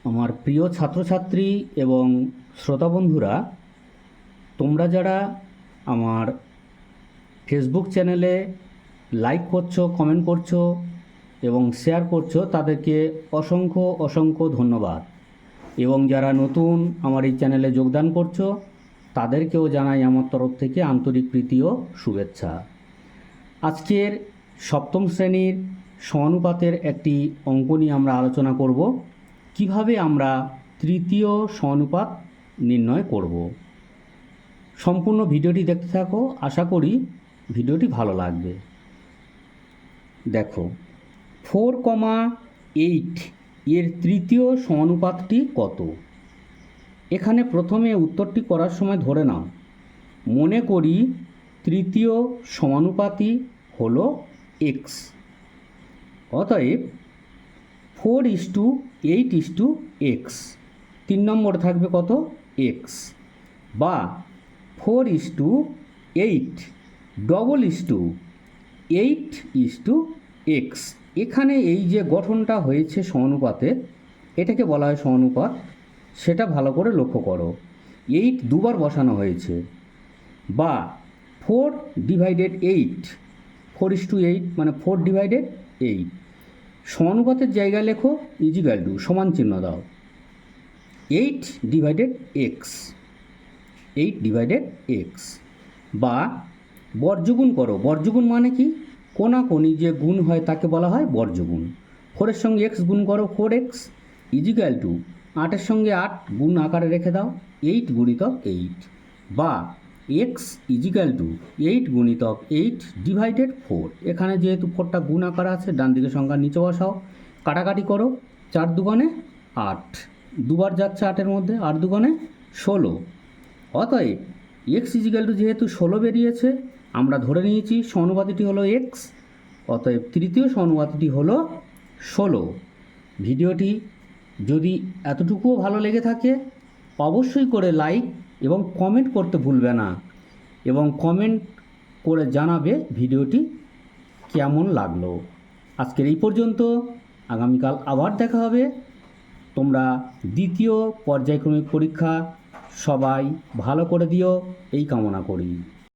আমার প্রিয় ছাত্রছাত্রী এবং শ্রোতা বন্ধুরা, তোমরা যারা আমার ফেসবুক চ্যানেলে লাইক করছো, কমেন্ট করছো এবং শেয়ার করছো, তাদেরকে অসংখ্য অসংখ্য ধন্যবাদ। এবং যারা নতুন আমার এই চ্যানেলে যোগদান করছো, তাদেরকেও জানাই আমার তরফ থেকে আন্তরিক প্রীতি ও শুভেচ্ছা। আজকের সপ্তম শ্রেণীর সমানুপাতের একটি অঙ্ক নিয়ে আমরা আলোচনা করব, কিভাবে আমরা তৃতীয় সমানুপাত নির্ণয় করব। সম্পূর্ণ ভিডিওটি দেখতে থাকো, আশা করি ভিডিওটি ভালো লাগবে। দেখো, 4,8 এর তৃতীয় সমানুপাতটি কত? এখানে প্রথমে উত্তরটি করার সময় ধরে নাও, মনে করি তৃতীয় সমানুপাতই হলো এক্স। অতএব 4:8:x, 3 নম্বরে থাকবে কত? এক্স। বা 4:8:8:x। এখানে এই যে গঠনটা হয়েছে সমানুপাতের, এটাকে বলা হয় সমানুপাত। সেটা ভালো করে লক্ষ্য করো, 8 দুবার বসানো হয়েছে। বা 4/8, 4:8 মানে 4/8। সমানুপাতের জায়গায় লেখো ইজিক্যাল টু, সমান চিহ্ন দাও, 8/x, 8/x। বা বর্গগুণ করো। বর্গগুণ মানে কি? কোনাকুনি যে গুণ হয় তাকে বলা হয় বর্গগুণ। 4-এর সঙ্গে x গুণ করো, 4x ইজিক্যাল টু 8-এর সঙ্গে 8 গুণ আকারে রেখে দাও, 8x8। বা x ইজিক্যাল টু 8x8/4। এখানে যেহেতু 4টা গুণ আকার আছে, ডান দিকে সংখ্যা নিচে বসাও, কাটাকাটি করো, 4 দুগুণে 8, দুবার যাচ্ছে 8-এর মধ্যে, 8 দুগুণে 16। অতএব x ইজিক্যাল টু যেহেতু 16 বেরিয়েছে, আমরা ধরে নিয়েছি সমানুপাতিটি হলো x। অতএব তৃতীয় সমানুপাতিটি হলো 16। ভিডিওটি যদি এতটুকুও ভালো লেগে থাকে, অবশ্যই করে লাইক এবং কমেন্ট করতে ভুলবে না, এবং কমেন্ট করে জানাবে ভিডিওটি কেমন লাগলো। আজকের এই পর্যন্ত, আগামীকাল আবার দেখা হবে। তোমরা দ্বিতীয় পর্যায়ক্রমিক পরীক্ষা সবাই ভালো করে দিও, এই কামনা করি।